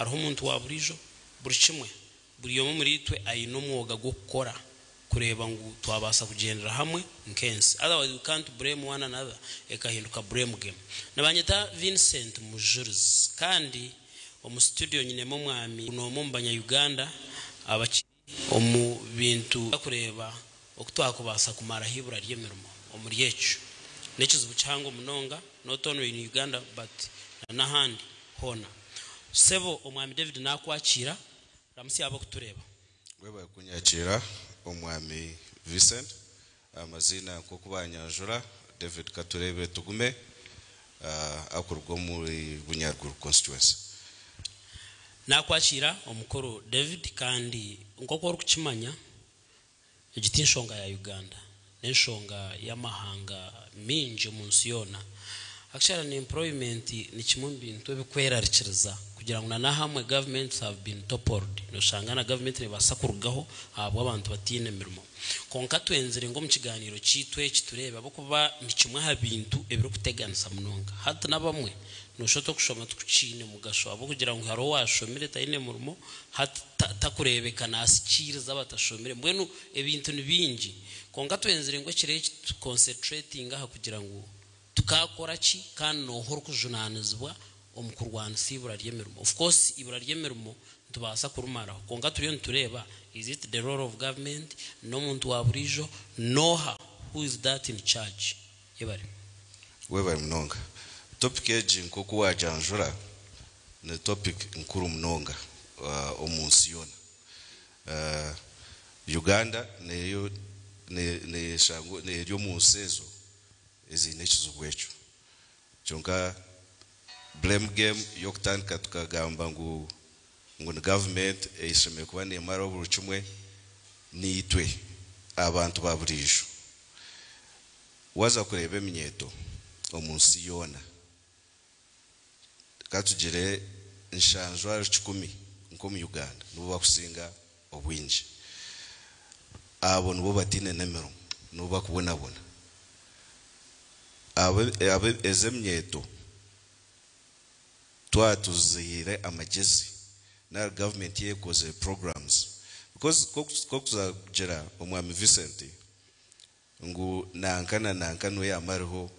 hariho umuntu waburijo buri kimwe buri yomo muri twe ayino mwoga gukora kureba ngo twabasa kugendera hamwe nkensi, otherwise we can't blame one another ekahinduka blame game. Nabanyeta Vincent Mujurs kandi omu studio nyine mu mwami no mumbanya Uganda abakiri omu bintu kureba okutwakubasa kumara hibura ryemirimo omuri yecu nekizibu cyango munonga not only in Uganda but n'ahandi hona. Sebo omwami David nakwakira ramusi abo kutureba weba kunyakira omwami Vincent amazina ko kubanyanjura David Katurebe tugume akurwo muri Bunyaruguru constituency. Nakwakira omukoro David kandi nkoko rukimanya igiti nshonga ya Uganda n'enshonga y'amahanga minje munsi yona actually ni employment ni kimwe bintu ebikwerarikiriza kugira ngo na hamwe governments have been toppled no shangana government nebasakurugaho abo abantu batine mirimo konka twenzire ngo mu kiganiro kitwe kitureba abo kuba ni kimwe ha bintu ebiro kuteganisa munonga hata nabamwe no shoto kushoma tukucine mugasho abo kugira ngo haro washomire tayine murimo hata takurebekana asikiriza batashomire mbwenu ebintu nibingi konka twenzire ngo kire concentrating aha kugira ngo tukakora ki kandi no horo kujunanizwa omukurwana sibura ryemirimo. Of course ibura ryemirimo tubasa kurumara konga turiyo ntureba is it the role of government no muntu waburijo noha who is that in charge yebari webari mnonga topic eji nkoko wajanjura ne topic nkuru mnonga omunsi yona Uganda neyo ne shango ne ryo munsezo ezinekizo bwecho chonka blame game yokutandika tukagamba ngo ni government eyishime kuba ne mara oburuchumwe nitwe abantu baburijo waza kureba eminyeto omunsi yona katugire nshanjwa 10 nko mu Uganda nubo bakusinga obwinji abo nubo batine nemero nubo bakubonabona abe ezemnyeto twatuzire amagezi na government yekoze programs because kokuza jera omwami Vincent ngo nankano yamariho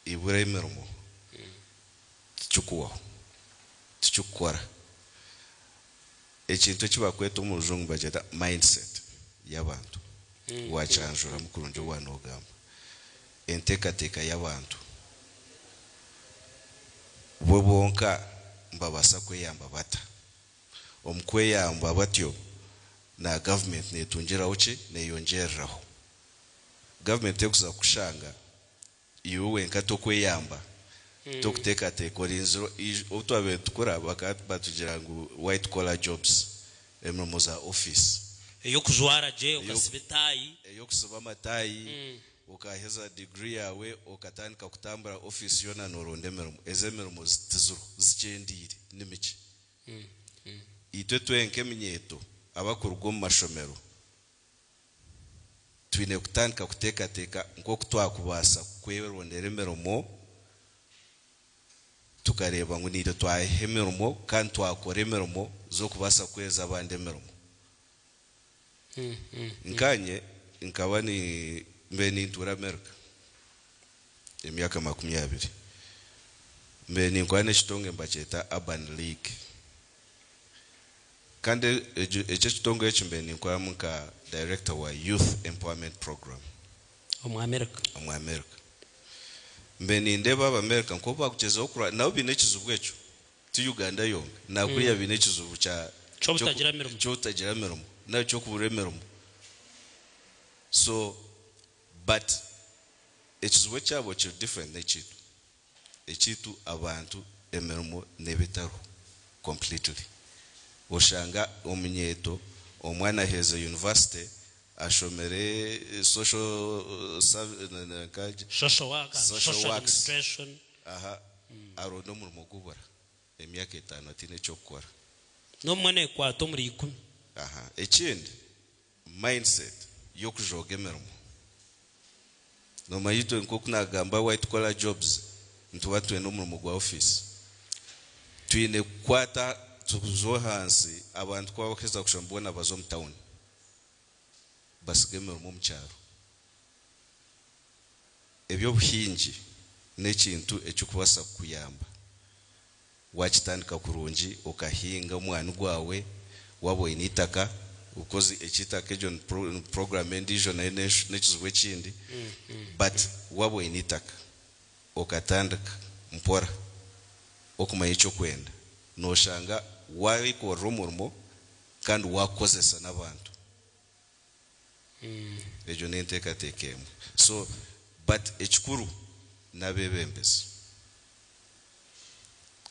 ibure emirimo tuchukora ekintu kibakweta omuzungu bajeta mindset y'abantu wachanjura mukurunjo wanogamba entekateka y'abantu bobonka mbabasa kweyamba bata omkweyamba batyo na government netungiraho ki neyongeraho government ekuza kushanga iwe nkato kweyamba tokutekateka orinziro otwabe tukora bakatugira ngo white collar jobs emirimo za office eyo kujwara je okasibitayi eyo kusiba amatayi ukaheza degree yawe ukatandika kutambura office yona noronde mirimo ezemirimo zitizuru zicendire nimiki itwe twenke minyeto abakurugwa mu mashomero twine kutandika kutekateka nko kutwakubasa kwerondera emirimo tukareba ngo nito twahemirimo kandi twakora emirimo zo kubasa kweza abandi emirimo nkanye nkaba ni mbeni ntura America emyaka 20 mbeni nkwane chitonge mbacheta Urban League kandi eche chitonge echi mbeni nkwa muka director wa Youth Empowerment Program omu America mbeni ndeba America nko bakucheza okura nawo binekizubu echo tu Uganda yonga nakuriya binekizubu cha chobutagira mirimo na cyo kubure mirimo so but ekizubu cyabo kiri different n'ekitu ekitu abantu emirimo nebitaro completely oshanga omunyeto omwana heza university ashomere social administration arondo murimo gubara emyaka 5 atine cyo gukora no mwene kwato muri 10 ekindi mindset yo kujoga emirimo no mayito nko kunagamba white collar jobs ntubatwe no murimo gwa office twine kwata tuzo hansi abantu kwa bakeza kushambona bazo mu town basigeme mu mcharo ebyo buhinji nekintu ekikubasa kuyamba wakitandika kurungi okahinga omwana gwawe waboyine itaka ukozi ekitaka ejo program endijo na nekizwe kindi but waboyine itaka okatandika mpora okumanya icyo kwenda noshanga wabikora umurimo kandi wakozesa n'abantu ejo nenteka tekemo so but ekikuru nabebembezi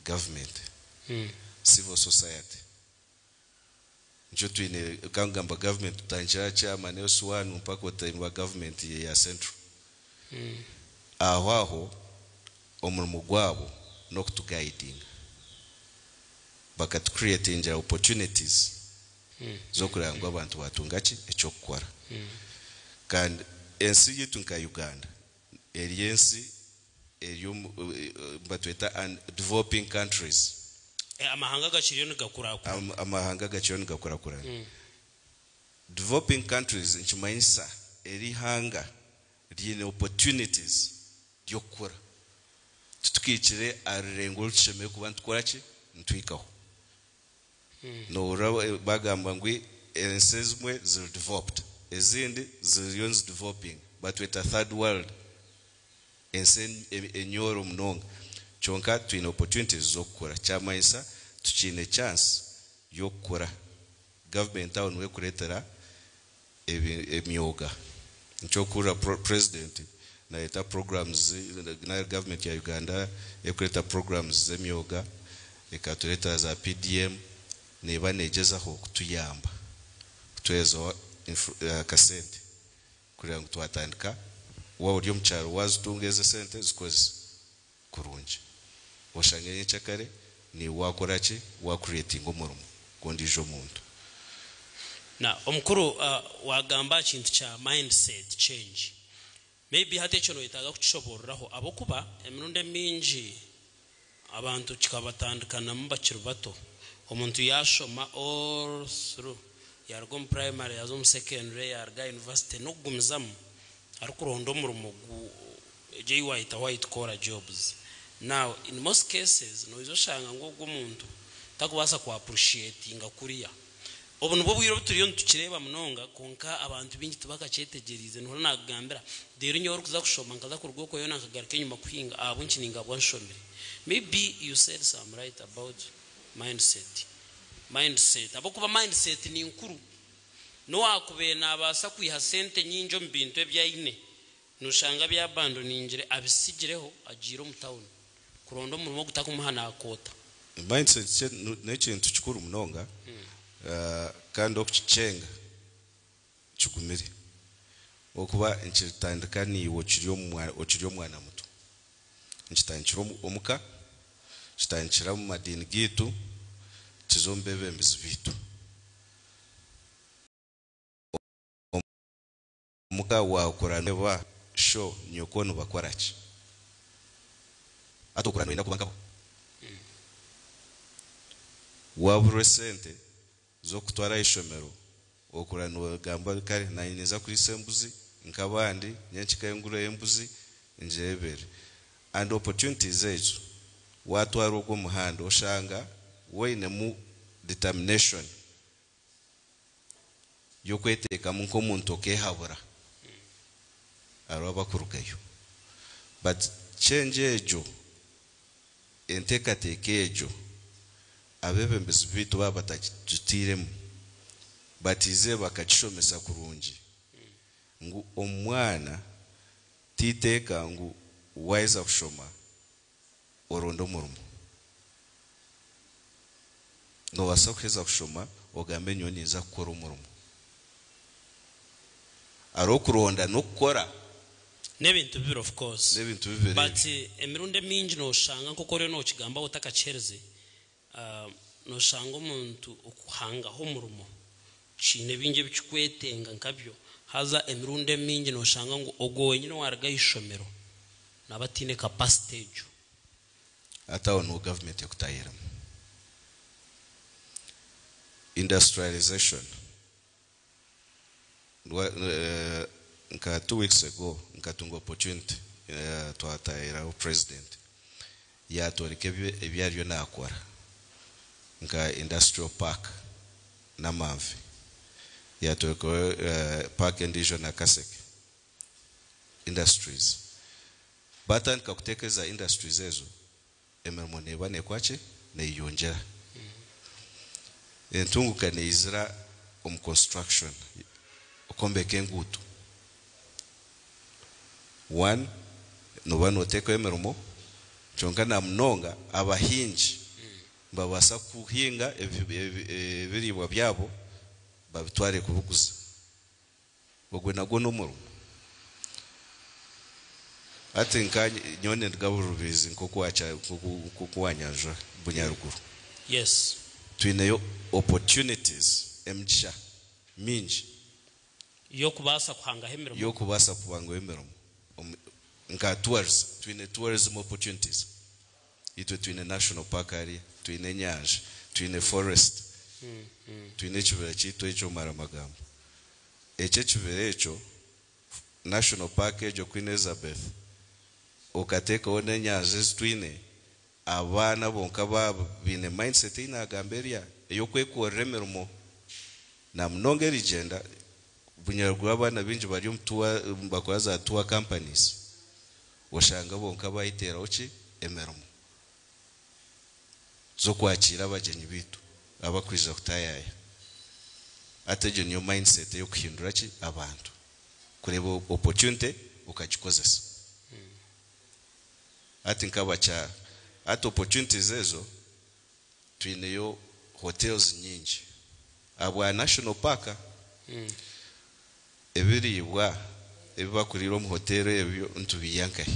government civil society njo tuine kangamba government tutanjira chairman oswanu mpaka otainwa government ya central aho omurimo gwabo no kutuguiding bakatu creating opportunities zo kurangwa abantu batungachi echo kukora kandi ensi yitu nka Uganda eriyensi eriyo batweta and developing countries amahanga gakiriyo nigakura developing countries nchimayisa eri hanga riine opportunities byokukora tutukikire arengo rusheme kuba ntukorachi ntwikaho no bagamba ngwi ensezmwe zil developed ezindi zil developing but with a third world ensen enyoro mnonga chonka tuine opportunities zokukora chamayisa tuchine chance yokukora government town we kuretera emyoga nchokura president na eta programs na government ya Uganda ekureta programs zemyoga ekatureta za PDM neba nejezaho kutuyamba kutwezo kasente kugira ngo twatandika wa uri mcharo wazitungeze sente zikoze kurunji oshanganye chakare ni wakorachi wa creating umurimo kondijo muntu na omukuru wagamba kintu cha mindset change maybe hate cyo noyitaga kucishoboreraho abokuba emirunde mingi abantu kikabatandikana mu bakiri bato omuntu yashoma all through yargo primary yazo mu secondary yarga university no gumizamu arikurondo umurimo JY white collar jobs. Now in most cases no izoshanga ngo umuntu takubasa ku appreciate ngakuriya obuntu bwo bwiro turiyo ntukireba munonga konka abantu bingi tubaka cyetegerize no nagambira dero nyo kuza kushoma nkaza ku rwoko yona nkagaruka nyuma kuhinga abunki ninga bwanshomere. Maybe you said some right about mindset abokuba mindset ni nkuru no akubena abasa kwiha sente nyinjo mbintu ebyaine nushanga bya bando ninjire abisigireho agiro mu town kurondo umurimo gutakumuhana akota mindset nekintu kikuru munonga kandi okuchenga chugumire okuba inchitandikani okiryo mwana muto inchitanchiro omuka chitanchira mu madini gitu chizombebe mbizibitu omuka wakorana ba show nyokono bakwarachi atokurana ina kubanka wabure sente zo kutwara ishomero okurana gamba kare nayineza kuri sembuzi nkabandi nyanchika enguro embuzi njebere and opportunities ezo watwara ugo muhanda oshanga wene mu determination yokweteka mu komuntu okehabura araba kurugayo but change ejo enteka tekejo abebembezi bitu babatatutiremu batize bakachomesa kurunji ngu omwana titeka ngu waiza kushoma orondo murumo no wasakuheza kushoma ogambe nyoni za gukora umurumo arokuronda no gukora nebintu bibiri of course nebintu bibiri but emirunde mingi no shanga kokore no kigamba utakachereze no shanga umuntu okuhanga ho murumo chine binge bikwetenga nkabyo haza emirunde mingi no shanga ngo ogoye nyine warga ishomero nabatine capacity atawo no government yakutayira industrialization. Nka 2 weeks ago nkatunga opportunity twataira president ya torike ebyaryo nakora nka industrial park na Mamvi ya toriko park endijo na Kaseke industries batan ka kutekeza industries ezo emermo neba nekwache neyongera entunguka neizira construction okombeke ngutu one no bano teko emermo chonga na mnonga abahinji babasa kuhinga ebiribwa byabo babitware kubuguza bogwe nago no murumo ati nkanye nyone ngaburubizi nkokuwanyanja bunyaruguru. Yes, twineyo opportunities emcha minji yokubasa kuhanga emirimo nka tourism opportunities ito twine national park area, twine nyanja, twine forest, twine chibera chito echo Maramagambo. Eche chibera echo national park ejo Queen Elizabeth okateka one nyanja twine abana bonka babo bine mindset ina gamberia yokwekora emirimo na mnonge rigenda bunyaruguru abana binji bari mtuwa bakoza tour companies washanga bonka bayitera ochi emirimo zo kwakira abagenyi bitu abakwiza kutayaya ateje niyo mindset yo kuhindura ki abantu kureba opportunity ukachikozesa ati nkabacha at opportunities ezo twineyo hotels nyingi abwa national park ebiribwa ebibakurira mu hotel ebyo ntubiyanka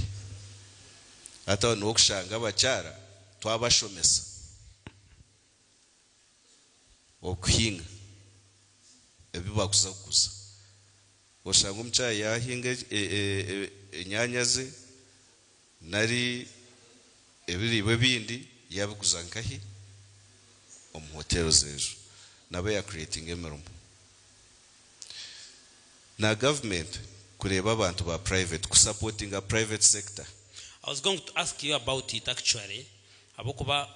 ata no kushanga abachara twabashomesa okuhinga ebibakuzakuza oshanga umchayi yahinga enyanya ze nari ebiribwe bindi yabikuzankahi omu hotels ezo nabe ya creating emirimo na government kureba abantu ba private kusupporting a private sector. I was going to ask you about it actually abokuba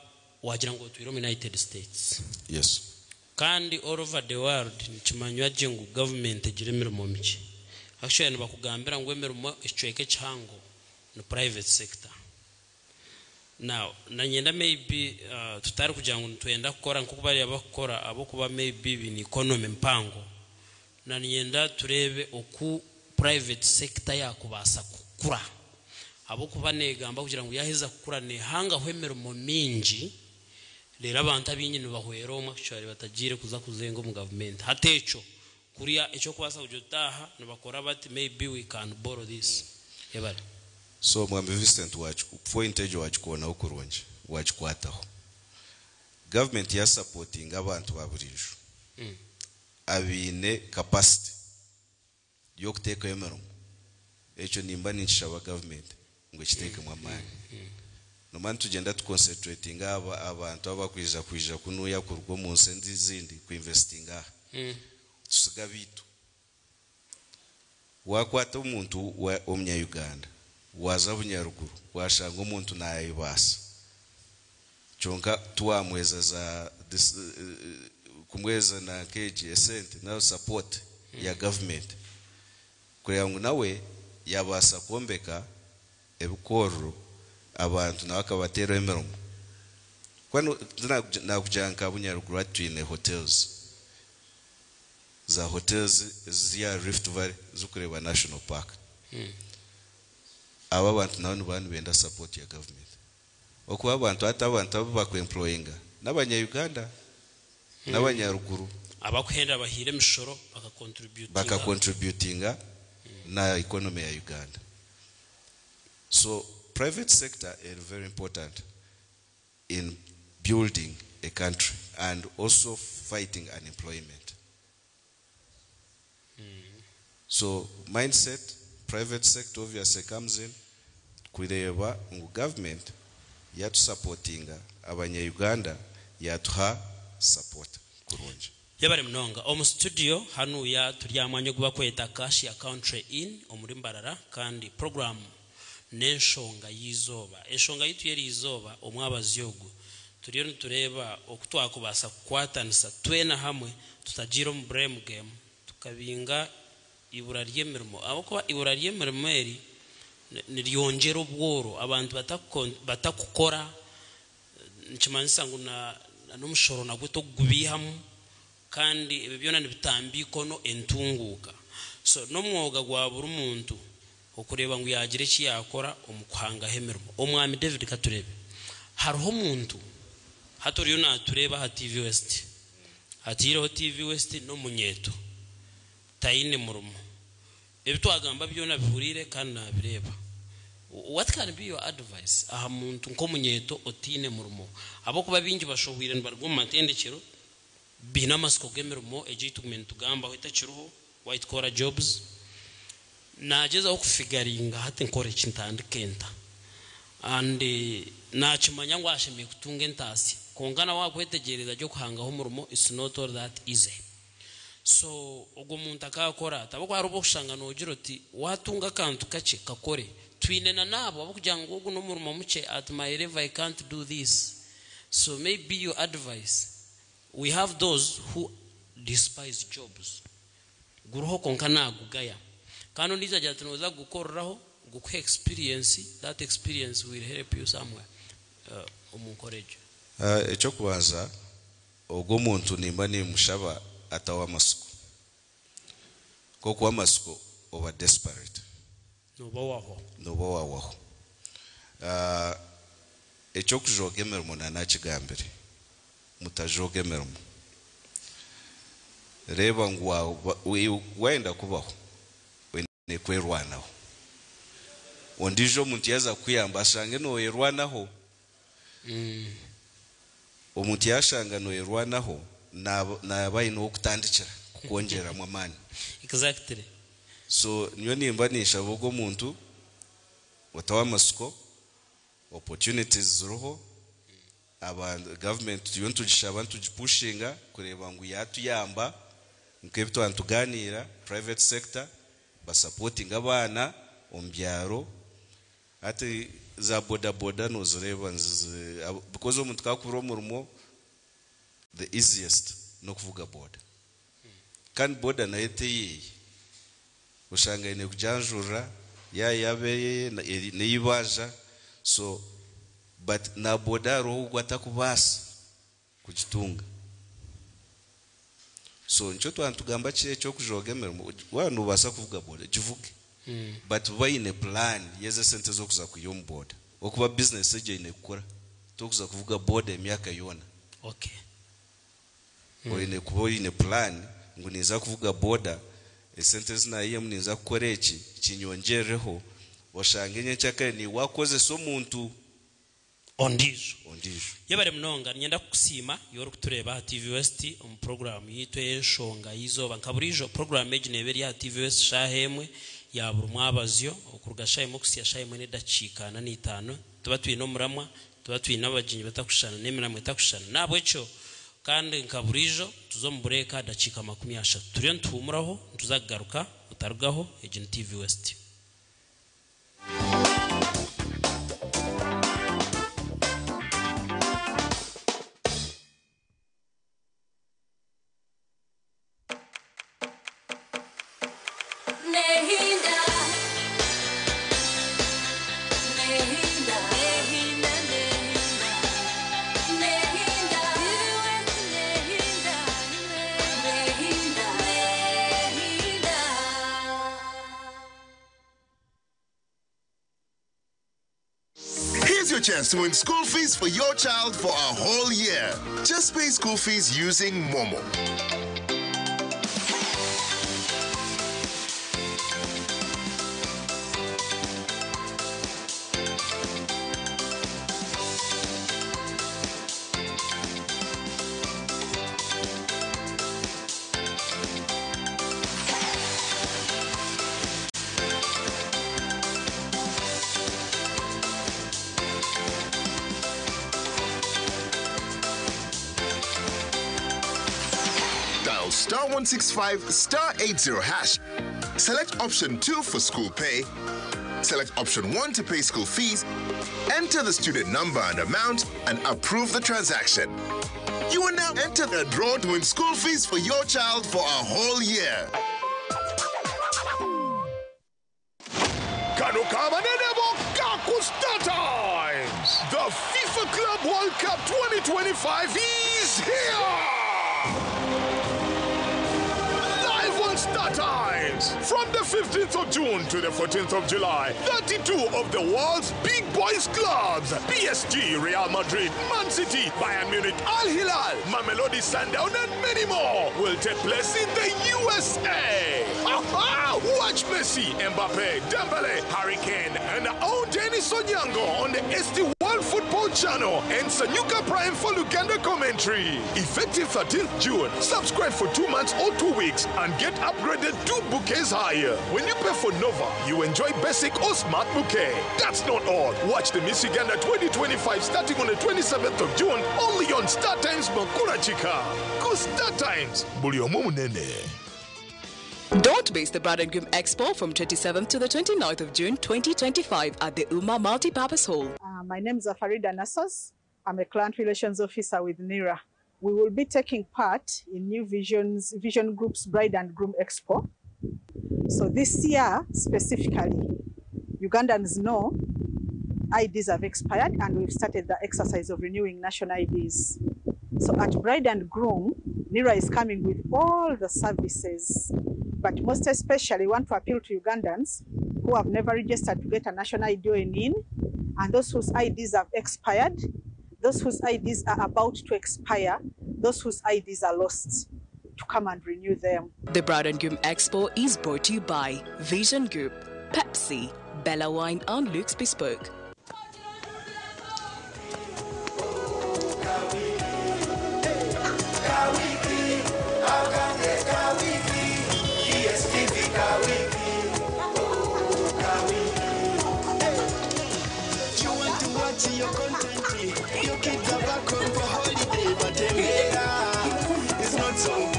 wagira ngo twiro mu United States. Yes, kandi all over the world nchimanywa jengu government ejire emirimo miki actually nibakugambira ngo emirimo icweke chango no private sector. Now nanyenda maybe tutari kugira ngo twenda gukora nko bari abakora abokuba maybe bini economy mpango na nyenda turebe oku private sector yakubasa kukura abokuba negamba kugira ngo yaheza kukura ne hanga hwemirimo mingi lera abantu abinyine bahwero actually batagire kuza kuzenga mu government hatecho kuriya echo kubasa kujotaha nibakora bati maybe we can borrow this yebale. So mwambi Vincent wacu point ejo wachikona okuronje wachikwataho government ya supporting abantu baburisho abine capacity yo kuteka emirimo echo nimba ninchishaba government ngo kiteke mu amani no man tugenda to concentrating abantu abakwiza kunuya kurwo mu nsendi zindi ku investinga tusiga bitu wakwata umuntu wa omnya Uganda waza bunyaruguru washanga umuntu nayibasa chonka tuamweza za kumweza na keji esente na support ya government kuyangu nawe yabasa kombeka ebikoro abantu nakabatera emirimo kwano nakujanka bunyaruguru atwine hotels za hotels zia Rift Valley zukureba national park aba bantu nabo bantu benda support ya government okuba abantu atabantu bakweemployinga nabanya Uganda nabanyaruguru abakuhenda bahire mishoro baka contributinga na economy ya Uganda. So private sector is very important in building a country and also fighting unemployment. So mindset private sector obviously comes in kureba ngo government yatu supportinga abanya Uganda yatuha support kurunje. yabare mnonga omu studio hanu ya turyamanye kuba kweta cash ya country in omuri Mbarara kandi program n'enshonga yizoba enshonga yitu yeri izoba omwabazyogu turiyo nitureba okutwakubasa kukwatanisa twena hamwe tutagira mu blame game tukabinga ibura ry'emirimo aho ibura ry'emirimo eri niryongera ubworo abantu batakukora nkimanisa ngo n'umushoro nagwe togubihamu kandi ibi byona nibitambiko no entunguka so no mwoga gwa buri muntu okureba ngo yagire iki yakora omukuhanga hemirimo omwami David Katurebe hariho muntu haturiyo natureba ha TV West hatireho TV West no munyeto tayine murumo ebitwagamba byona bihurire kandi nabireba. What can be your advice aha muntu nko munyeto otine murumo abo kuba bingi bashohwire nbarwo matendekero bina masiko gemirimo ejitumento gamba hitachiruho white collar jobs najeza okufigaringa hati nkore kintandikenta and nachimanya ngo ashimiye kutunga entasi kongana wakwetegereza cyo kuhangaho murumo is not all that easy. So ugo muntu akakora tabako harubo kushanga nogira oti watunga kantu kace kakore twinena nabo abakugira ngo ugo no murumo muce at my level I can't do this. So maybe your advice, we have those who despise jobs guruho konkana gugaya kano ndiza jatunoza gukorraho gukwe experience, that experience will help you somewhere umukoreje echo kubanza ugo muntu nimba ni mushaba atawa masuko koko amasuko over desperate no bawaho echo kujogemermo na kigambere mutajogemermo reba ngwa wenda kubaho wene kwerwanaho ondijo muntu yaza kuyamba ashange no yerwanaho omuntu yashanga no yerwanaho na bayino okutandikira kukongera mu amani exactly. So niyo nimba nisha bogo muntu watawa masuko opportunities zuruho aba government yontu gishaba ntugipushinga kureba ngo yatuyamba nkebito antuganira private sector ba supporting abana ombyaro ati za boda no zureba because omuntu kakuro murumo the easiest no kuvuga boda kan boda na yete ushanga ine kujanjura yabe nibaja so but na boda roho gwatakubasa kugitunga so ncho twantugamba cyo kujogemera wanu basa kuvuga boda jivuge but bayine plan yeze sente zo kuza kuyom boda okuba business eje ine kukora tokuza kuvuga boda emyaka yona okay oyine kuba ine plan nguniza kuvuga boda esente zina iye mniza kukora iki kinyongereho washangenye cyaka ni wakoze so muntu ondijo yabare mnonga nyenda kusima yoro kutureba TV West program yitwe enshonga yizoba nkaburijo program eje neberi ya TV West shahemwe ya burumwabazyo okuruga shahemwe kusiya shahemwe ne dacikana ni 5 tuba twino muramwa tuba twina abajinyi batakushana neminamwe takushana nabo echo kandi nkaburijo tuzombureka dacika 30 turiyo ntumuraho tuzagaruka utarugaho eje TV West. Chance to win school fees for your child for a whole year. Just pay school fees using Momo. dial *165 *80 hash. Select option 2 for school pay. Select option 1 to pay school fees. Enter the student number and amount and approve the transaction. You will now enter the draw to win school fees for your child for a whole year. Star Times! The FIFA Club World Cup 2025 is here! Live on Star Times! From the 15th of June to the 14th of July, 32 of the world's big boys clubs, PSG, Real Madrid, Man City, Bayern Munich, Al Hilal, Mamelodi Sundown, and many more will take place in the USA. Watch Messi, Mbappe, Dembele, Harry Kane, and our Dennis Onyango on the ST World Football Channel and Sanyuka Prime for Luganda commentary. Effective 13th June. Subscribe for 2 months or 2 weeks and get upgraded 2 bouquets higher. When you pay for Nova, you enjoy basic or smart bouquet. That's not all. Watch the Miss Uganda 2025 starting on the 27th of June only on Star Times Makura Chika. Go Star Times. Don't miss the Bride and Groom Expo from 27th to the 29th of June 2025 at the UMA Multipurpose Hall. My name is Farida Nassas. I'm a Client Relations Officer with NIRA. We will be taking part in New Vision Group's Bride and Groom Expo. So this year, specifically, Ugandans know IDs have expired and we've started the exercise of renewing national IDs. So at Bride and Groom, NIRA is coming with all the services, but most especially want to appeal to Ugandans who have never registered to get a national ID in, and those whose IDs have expired, those whose IDs are about to expire, those whose IDs are lost, to come and renew them. The Bride and Groom Expo is brought to you by Vision Group, Pepsi, Bella Wine and Luke's Bespoke. Your content, your kids are back home for holiday, but it's not so good.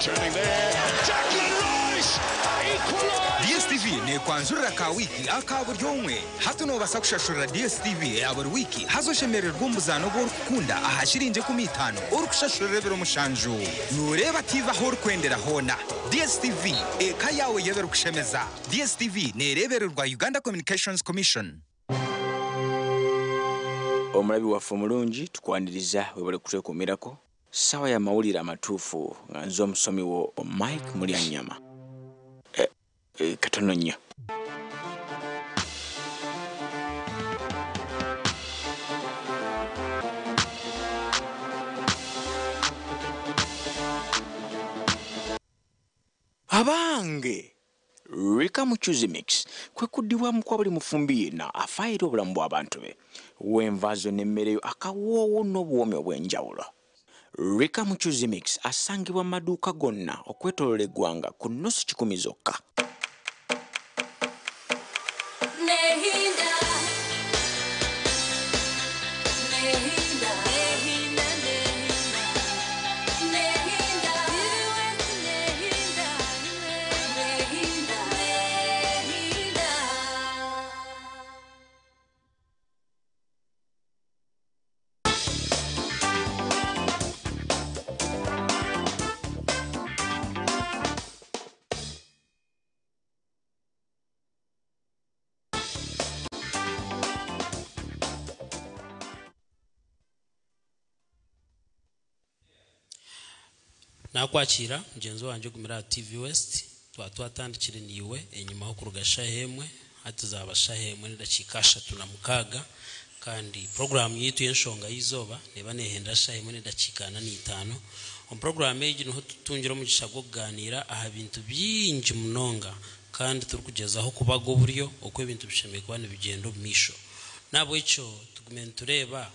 Turning there, Jacqueline Rice equalized. DSTV ne kwanzurira ka wiki akaburi omwe hatuno basakushashura DSTV ya buri wiki hazoshemererwa umuzano bwo kukunda ahashirinje ku 5 urukushashura rebero mushanju nureba TV aho rukwendera hona DSTV eka yawe yebero kushemeza DSTV ne rebererwa Uganda Communications Commission. Omulabi wa Fumulungi tukwaniriza webale kutekomerako sawa ya mawulira amatuufu nga nzo omusomi wo Mike Mulyanyama. Katono nnyo. Abange Rika Muchuzi Mix kwe kudiwamu kwa buli mufumbi na afayiro obulamu bw'abantu be wenvazo n'emmere akawoowo n'obuwomi obw'enjawulo. Rika Muchuzi Mix asangibwa mu maduuka gonna okwetooloola eggwanga ku nnusu 10 zokka. nakwakira mugenzi wanje gumira TV West twatandikire niwe enyuma okurugasha hemwe hatuzabasha hemwe ndakikasha tunamukaga kandi program yitu yenshonga yizoba neba nehenda shahemwe ndakikana ni 5 on program eji no tutungira mu gishago kuganira aha bintu byinji munonga kandi turukugezaho kubago buryo okwe ibintu bishemekwa n'ibigendo misho nabo ico tugumentureba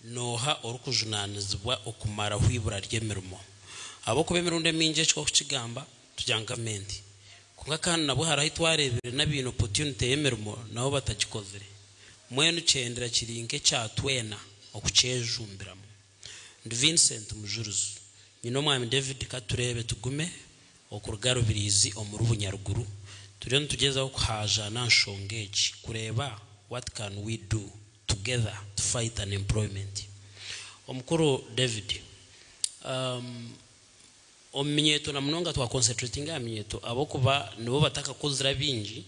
noha orukujunanizwa okumara hwibura ryemirimo abo kubemerunde minje cyo kukigamba tujanga mendi kunga kandi nabo harahitwarebere nabino opportunity yemermo nabo batagikozere mwenu cendera kirinke cyatwena okuchejumbiramu ndi Vincent Mujuruzu nyino mwami David katurebe tugume okurugaro birizi omuru bunyaruguru turiyo ntugezaho kuhaja nanshongeji kureba what can we do together to fight unemployment. Omukuru David ominyeto na mnonga twa concentrating aminyeto abokuba nibo bataka kozira bingi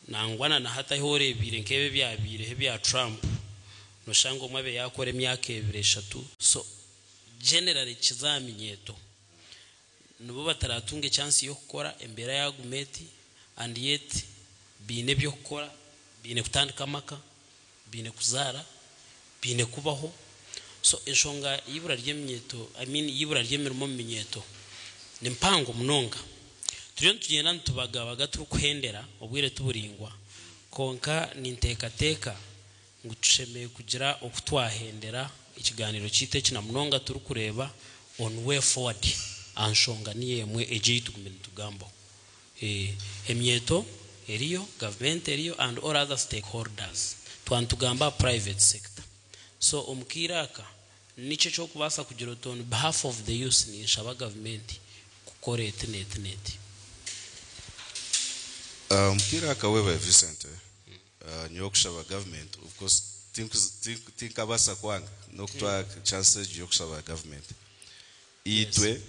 nangwana na hata hore bire nkebe byabire bya Trump no shango mwabe yakore myaka 3 so generally kizaminyeto nibo bataratunge chance yo gukora embera ya gumeti and yet bine byo gukora bine kutandika maka bine kuzara bine kubaho so eshonga yibura ry'emyeto yibura ry'emirimo minyeto nimpango munonga turiyo tugenda ntubagabaga turukuhendera obwire tuburingwa konka nintekateka ngo tushemeye kugira okutwahendera ikiganiro cyite kina munonga turukureba on way forward anshonga niyemwe ejitugumene tugambo emyeto eriyo government eriyo and all other stakeholders twantugamba private sector so omukiraka niche cyo kubasa kugira on behalf of the youth ni shaba government kukore net mukiraka wewe Vincent nyokushaba government of course think abasa kwanga nokutwa chances yo kushaba government itwe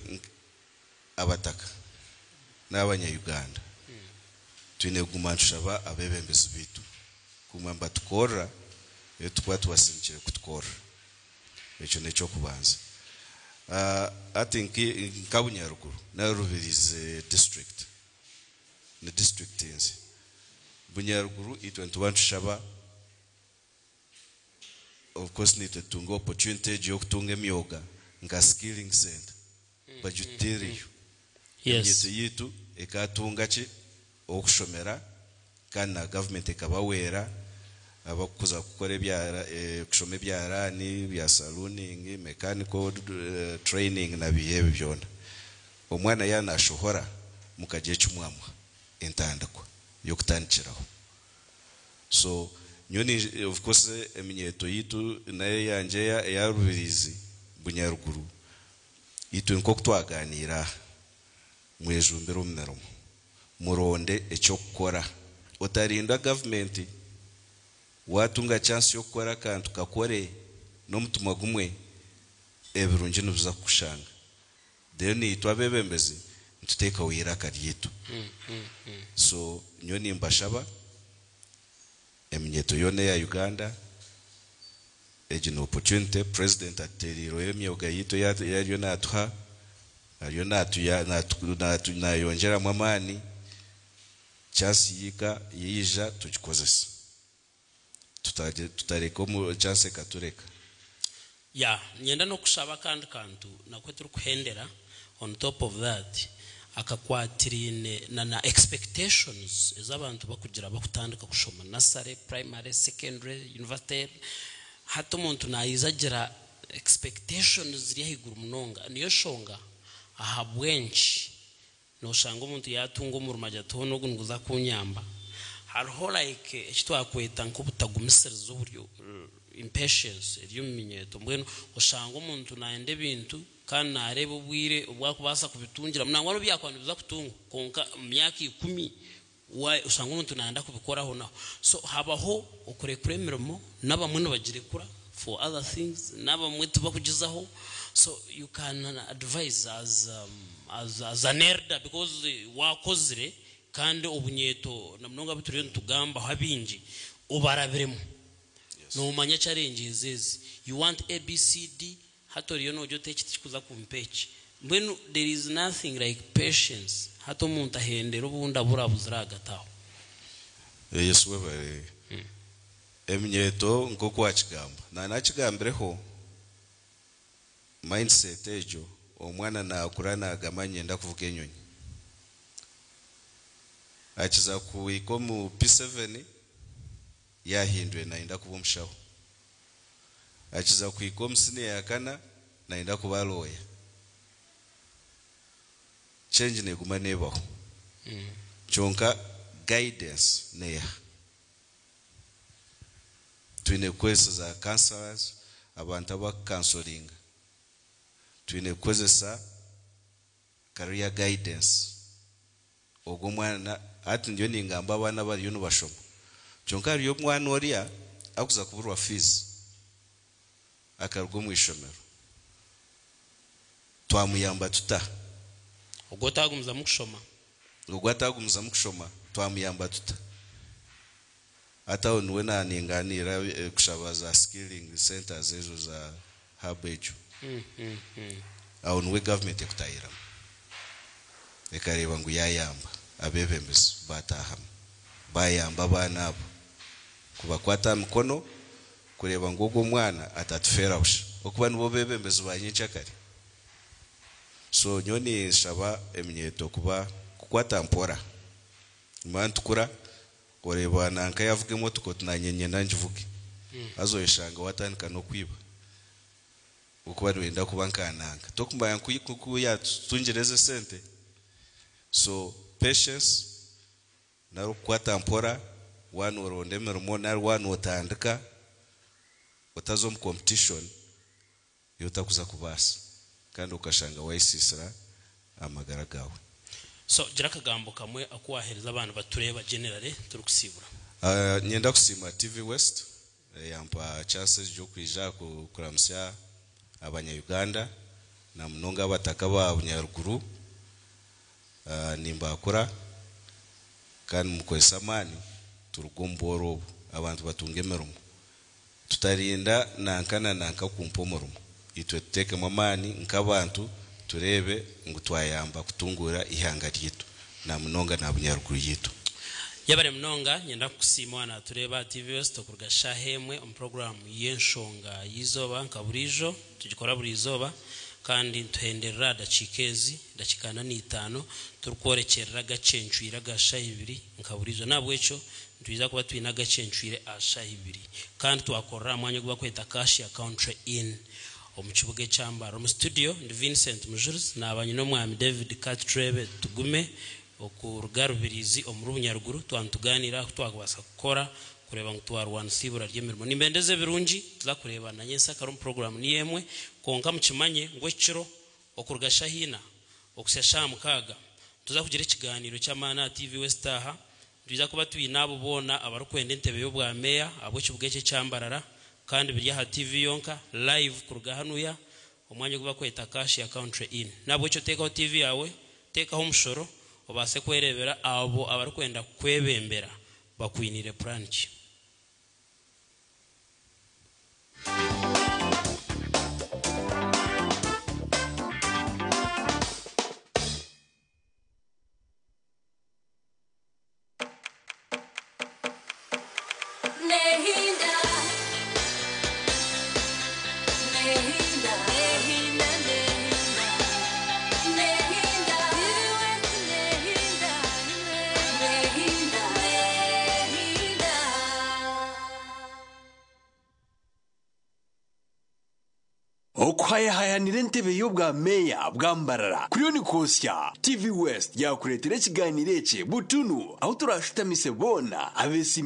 abataka n'abanya Uganda twine gumanshaba abebembezi bitu kumamba tukora yo tukwa tuwasinchire kutukora echo necho kubanza I think Kabunyaruguru na Rubirizi district the district inzi Bunyaruguru it shaba of course need to go opportunity yo kutunga emyoga nga skilling center bajutiri yes yitu ekatunga ki okushomera kana government ekabawera abakuza gukora byara kushome byara ni bya salooning mechanical training na bihebe byona omwana yana ashohora mukaje cyumwamwa entandako yo kutandikiraho so nyoni of course eminyeto yitu naye yanje ya Rubirizi Bunyaruguru itu nko kutwaganira mwejumbero mmeromo muronde echo gukora utarinda government watunga chance yo gukora kantu kakore no mutuma gumwe ebirungi nubuza kushanga then itwabebembezi ntuteka wiraka ryitu so nyoni mbashaba eminyeto yone ya Uganda ejino opportunity president ateriro yemyoga yito yariyo natwa ariyo na yongera mwamani chance yika yija tukikozesa tutareko mu chance katureka ya nyenda no kushaba kandi kantu nakwe turi kuhendera on top of that akakwatirine na expectations ezabantu bakugira bakutandika kushoma nursery primary secondary university hato muntu nayizagira expectations ziri higuru munonga niyo shonga ahabwenchi no shanga umuntu yatunga umurumaje tono gunuza kunyamba hariho like ekitwakweta nk'ubutagumisiriza uburyo impatience iriyo minyeto mbweno ushanga umuntu naende bintu kandi nareba ubwire ubwakubasa kubitungira munangwa no byakwanduza kutunga konka myaka 10 usanga umuntu nanda kubikoraho naho so habaho ukurekuremero nabamwe nabagire kura for other things nabamwe tubakugizaho so you can advise as an elder because wakozire kandi obunyeto namnonga bituriyo ntugamba habinji ubarabiremo no manya challenges is you want ABCD hatoriyo no jote kikuza kumpechi mbwenu there is nothing like patience hato muntu ahendera ubunda burabuziragataho yes wewe eminyeto nko kwakigamba na nakigambireho mindset ejo omwana nakurana agamanye nda kuvuga enyonyi akiza kuiko mu P7 yahindwe naenda kuba mushaho akiza kuiko musine yakana naenda kuba lawyer change ne guma nebaho chonka guidance neya twine kwezesa counselors abantu aba counseling twine kwezesa career guidance ogwo mwana ati ndio ningamba abana bari yuno bashoma cyonka ariyo mwana oria akuza kuburwa fees akarwo mu ishomero twamuyamba tuta ubwo tagumza mu kushoma twamuyamba tuta ata onwe naninganira kushabaza skilling centers ezo za habejo aonwe government ekutayira ekareba ngo yayamba abebembezi batahama bayamba bana abo kubakwata mkono kureba ngo ugo mwana atatufera usha okuba nibo bebembezi banyichakari so nyoni shaba emnyeto kuba kukwata mpora mantukura kureba nanka yavuge moto tunanyenye nanjivuge azoyishanga watanika no kwiba ukuba wenda kubankananga tokumba yankuyiku ya tungereze sente so patience naro kwata mpora one oronde merumo na one otandika otazo mu competition yotakuza kubasa kandi ukashanga waisisira amagara gawe so gira kagambo kamwe akwahereza abantu batureba generally turukusibura nyenda kusima TV West yampa chances jo kwija kuramsya abanya Uganda na munonga bataka ba Bunyaruguru nimbakura kandi mukwesamani turugomboro abantu batunge merumo tutarinda nanka kumpomorumo itwe teke mamani nkabantu turebe ngo twayamba kutungura ihanga ryitu na munonga na Bunyaruguru yitu yabare munonga nyenda kusima na tureba TV West okurugasha hemwe on program yenshonga yizoba nkaburijo tugikora buri izoba kandi tuhenderera dachikezi dachikana ni 5 turukworekerera gacencuira gasha 2 nkaburizo nabwecho tuiza kuba twina gacencuire asha 2 kandi twakorera mwanya kuba kweta cash account in omukibuge cyambaro mu studio ndi Vincent Mujurs na abanyino mwami David Catrebe tugume okurugarubirizi omurubunyaruguru twantuganira twakubasa gukora kureba ngo twarwana sibura ryemirimo nimbendeze birungi tuza kureba na nyensa karum program ni yemwe konka mukimanye ngo kiro okurugasha hina okushasha mukaga tuza kugira ikiganiro cy'amana TV West aha tuza kuba twinabo bona abarukwenda entebe yo bwa meya abo kibugeke cyambarara kandi birya ha TV yonka live kurugahanuya omwanya kuba kweta cash account in nabo cyo teka TV yawe teka ho mushoro obase kwerebera abo abarukwenda kwebembera bakwinire branch okwayahayanira entebe yo bwa meya bwambarara kuriyo ni kosya TV West yakuretera ikiganiro ece butunu aho turashitamise bona abesi